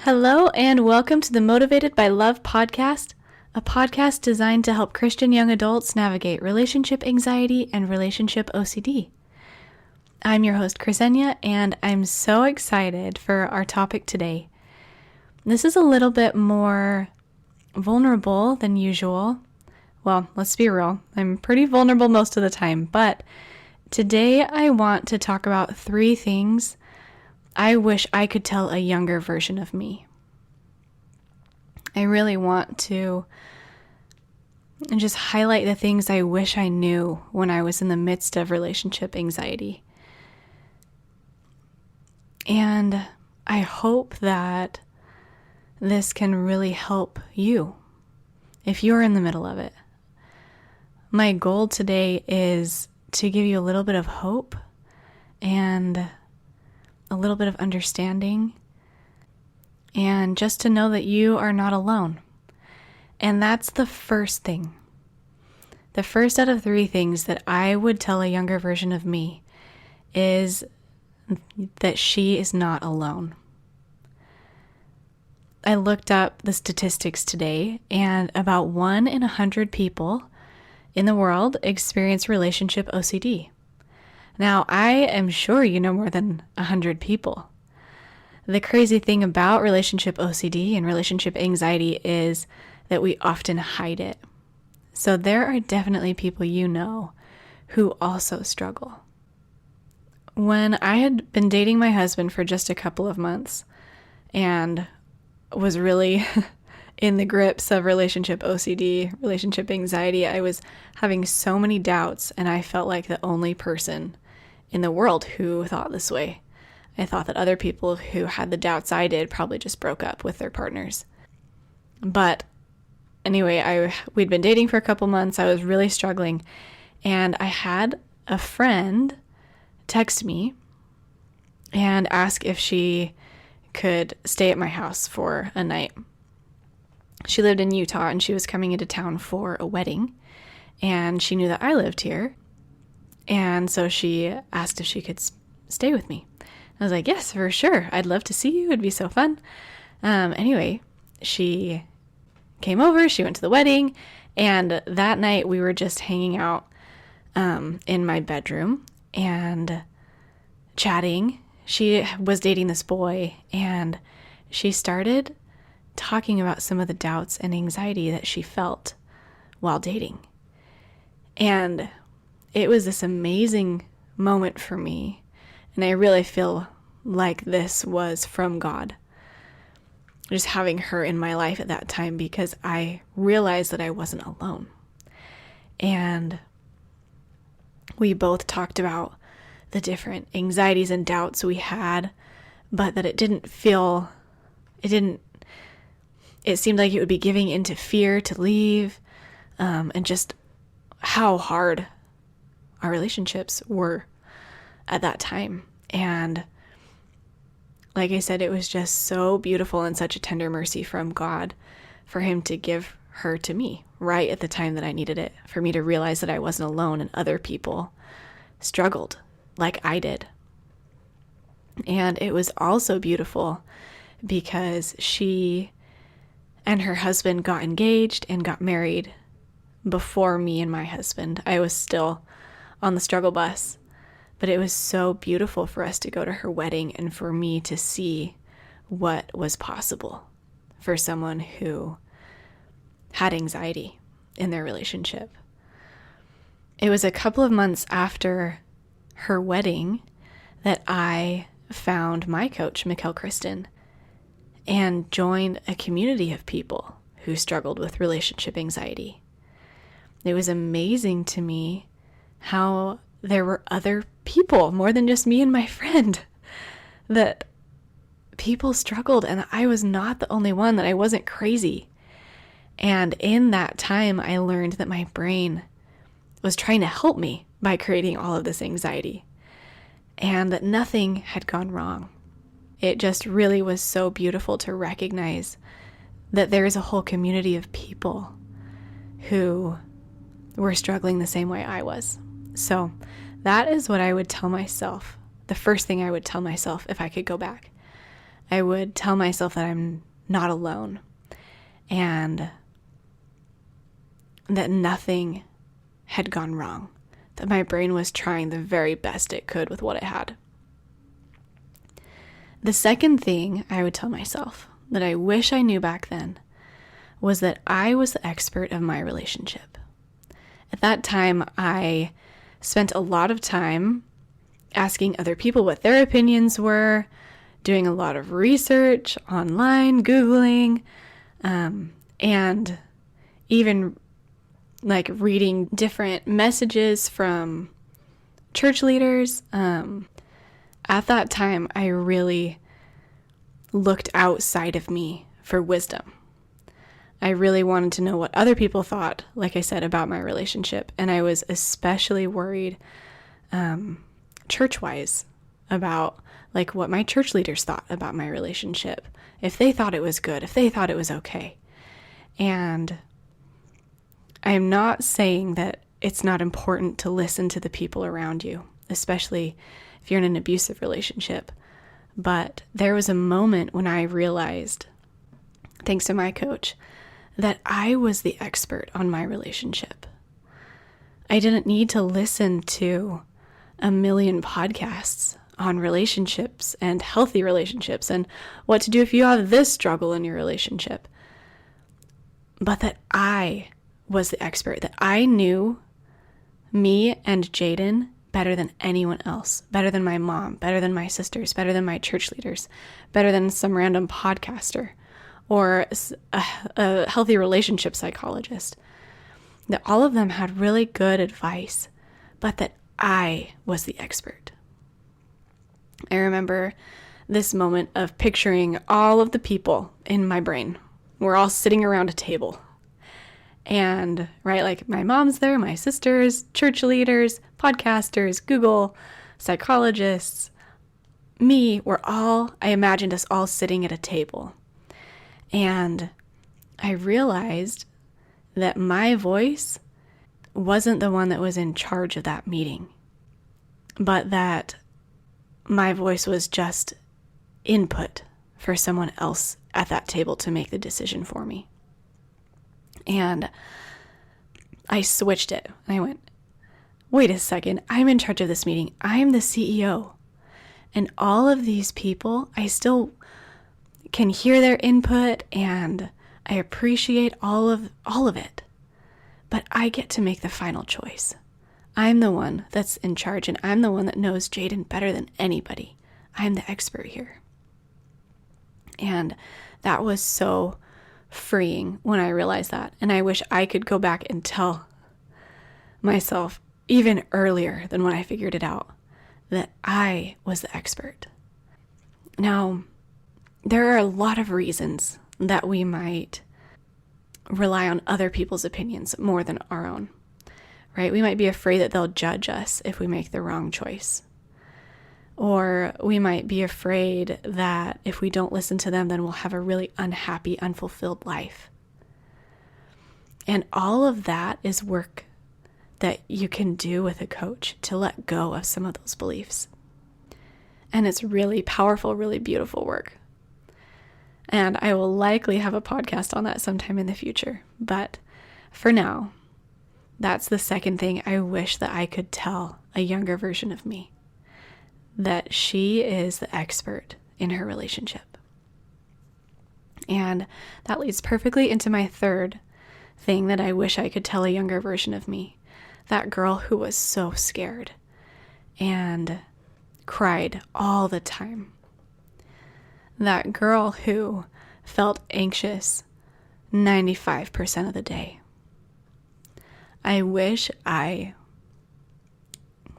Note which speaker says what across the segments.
Speaker 1: Hello, and welcome to the Motivated by Love podcast, a podcast designed to help Christian young adults navigate relationship anxiety and relationship OCD. I'm your host, Ksenia, and I'm so excited for our topic today. This is a little bit more vulnerable than usual. Well, let's be real. I'm pretty vulnerable most of the time, but today I want to talk about 3 things I wish I could tell a younger version of me. I really want to just highlight the things I wish I knew when I was in the midst of relationship anxiety. And I hope that this can really help you if you're in the middle of it. My goal today is to give you a little bit of hope and a little bit of understanding, and just to know that you are not alone. And that's the first thing. The first out of 3 things that I would tell a younger version of me is that she is not alone. I looked up the statistics today, and about 1 in 100 people in the world experience relationship OCD. Now, I am sure you know more than 100 people. The crazy thing about relationship OCD and relationship anxiety is that we often hide it. So there are definitely people you know who also struggle. When I had been dating my husband for just a couple of months and was really in the grips of relationship OCD, relationship anxiety, I was having so many doubts, and I felt like the only person in the world who thought this way. I thought that other people who had the doubts I did probably just broke up with their partners. But anyway, we'd been dating for a couple months. I was really struggling, and I had a friend text me and ask if she could stay at my house for a night. She lived in Utah, and she was coming into town for a wedding, and she knew that I lived here. And so she asked if she could stay with me. I was like, yes, for sure. I'd love to see you. It'd be so fun. Anyway, she came over. She went to the wedding. And that night we were just hanging out in my bedroom and chatting. She was dating this boy, and she started talking about some of the doubts and anxiety that she felt while dating. And it was this amazing moment for me, and I really feel like this was from God, just having her in my life at that time, because I realized that I wasn't alone. And we both talked about the different anxieties and doubts we had, but that it seemed like it would be giving into fear to leave, and just how hard our relationships were at that time. And like I said, it was just so beautiful and such a tender mercy from God for him to give her to me right at the time that I needed it, for me to realize that I wasn't alone and other people struggled like I did. And it was also beautiful because she and her husband got engaged and got married before me and my husband. I was still on the struggle bus, but it was so beautiful for us to go to her wedding and for me to see what was possible for someone who had anxiety in their relationship. It was a couple of months after her wedding that I found my coach, Mikkel Kristen, and joined a community of people who struggled with relationship anxiety. It was amazing to me how there were other people, more than just me and my friend, that people struggled, and I was not the only one, that I wasn't crazy. And in that time, I learned that my brain was trying to help me by creating all of this anxiety, and that nothing had gone wrong. It just really was so beautiful to recognize that there is a whole community of people who were struggling the same way I was. So that is what I would tell myself, the first thing I would tell myself if I could go back. I would tell myself that I'm not alone and that nothing had gone wrong, that my brain was trying the very best it could with what it had. The second thing I would tell myself that I wish I knew back then was that I was the expert of my relationship. At that time, I spent a lot of time asking other people what their opinions were, doing a lot of research online, Googling, and even like reading different messages from church leaders. At that time, I really looked outside of me for wisdom. I really wanted to know what other people thought, like I said, about my relationship. And I was especially worried church-wise about like what my church leaders thought about my relationship, if they thought it was good, if they thought it was okay. And I'm not saying that it's not important to listen to the people around you, especially if you're in an abusive relationship. But there was a moment when I realized, thanks to my coach, that I was the expert on my relationship. I didn't need to listen to a million podcasts on relationships and healthy relationships and what to do if you have this struggle in your relationship. But that I was the expert, that I knew me and Jaden better than anyone else, better than my mom, better than my sisters, better than my church leaders, better than some random podcaster or a healthy relationship psychologist. That all of them had really good advice, but that I was the expert. I remember this moment of picturing all of the people in my brain. We're all sitting around a table. And, right, like my mom's there, my sisters, church leaders, podcasters, Google, psychologists, me, I imagined us all sitting at a table. And I realized that my voice wasn't the one that was in charge of that meeting, but that my voice was just input for someone else at that table to make the decision for me. And I switched it. I went, wait a second, I'm in charge of this meeting. I'm the CEO. And all of these people, I still can hear their input and I appreciate all of it. But I get to make the final choice. I'm the one that's in charge and I'm the one that knows Jaden better than anybody. I'm the expert here. And that was so freeing when I realized that. And I wish I could go back and tell myself even earlier than when I figured it out that I was the expert. Now, there are a lot of reasons that we might rely on other people's opinions more than our own, right? We might be afraid that they'll judge us if we make the wrong choice. Or we might be afraid that if we don't listen to them, then we'll have a really unhappy, unfulfilled life. And all of that is work that you can do with a coach to let go of some of those beliefs. And it's really powerful, really beautiful work. And I will likely have a podcast on that sometime in the future. But for now, that's the second thing I wish that I could tell a younger version of me. That she is the expert in her relationship. And that leads perfectly into my third thing that I wish I could tell a younger version of me. That girl who was so scared and cried all the time. That girl who felt anxious 95% of the day.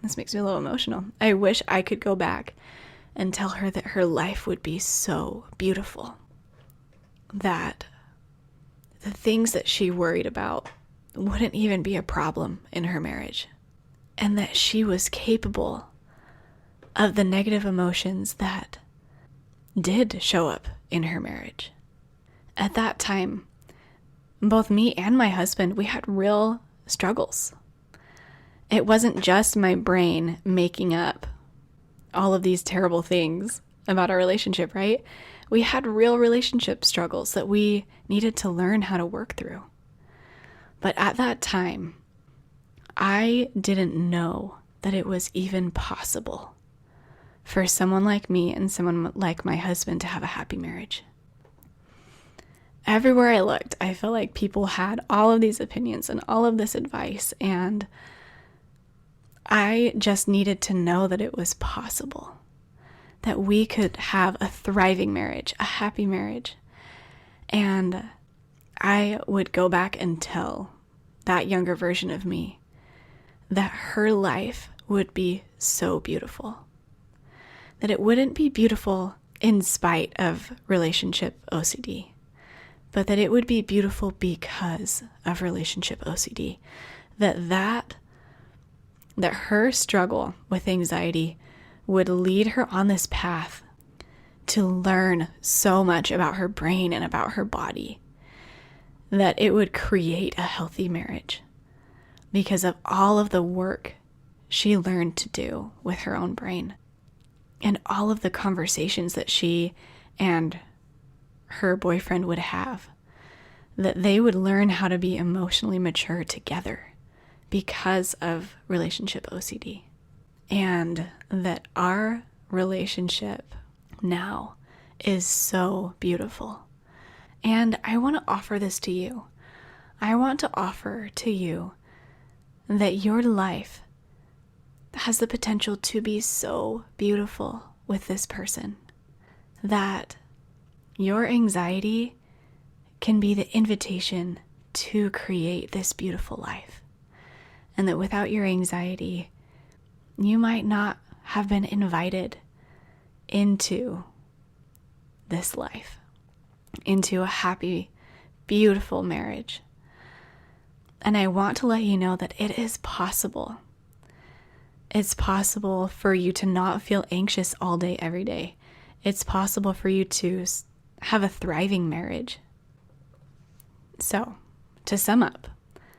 Speaker 1: This makes me a little emotional. I wish I could go back and tell her that her life would be so beautiful. That the things that she worried about wouldn't even be a problem in her marriage. And that she was capable of the negative emotions that did show up in her marriage. At that time, both me and my husband, we had real struggles. It wasn't just my brain making up all of these terrible things about our relationship, right? We had real relationship struggles that we needed to learn how to work through. But at that time, I didn't know that it was even possible for someone like me and someone like my husband to have a happy marriage. Everywhere I looked, I felt like people had all of these opinions and all of this advice, and I just needed to know that it was possible, that we could have a thriving marriage, a happy marriage. And I would go back and tell that younger version of me that her life would be so beautiful, that it wouldn't be beautiful in spite of relationship OCD, but that it would be beautiful because of relationship OCD, that her struggle with anxiety would lead her on this path to learn so much about her brain and about her body, that it would create a healthy marriage because of all of the work she learned to do with her own brain and all of the conversations that she and her boyfriend would have, that they would learn how to be emotionally mature together because of relationship OCD. And that our relationship now is so beautiful. And I want to offer this to you. I want to offer to you that your life has the potential to be so beautiful with this person, that your anxiety can be the invitation to create this beautiful life. And that without your anxiety, you might not have been invited into this life, into a happy, beautiful marriage. And I want to let you know that it is possible. It's possible for you to not feel anxious all day, every day. It's possible for you to have a thriving marriage. So, to sum up,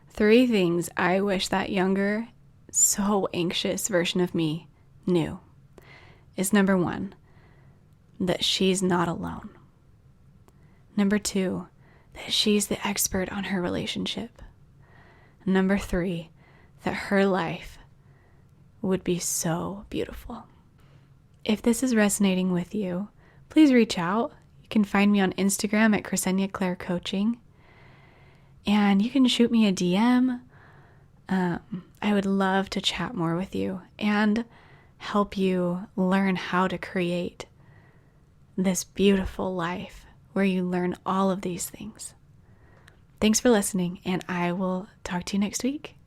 Speaker 1: 3 things I wish that younger, so anxious version of me knew is: number 1, that she's not alone. Number 2, that she's the expert on her relationship. Number 3, that her life would be so beautiful. If this is resonating with you, please reach out. You can find me on Instagram at Ksenia Claire Coaching. And you can shoot me a DM. I would love to chat more with you and help you learn how to create this beautiful life where you learn all of these things. Thanks for listening, and I will talk to you next week.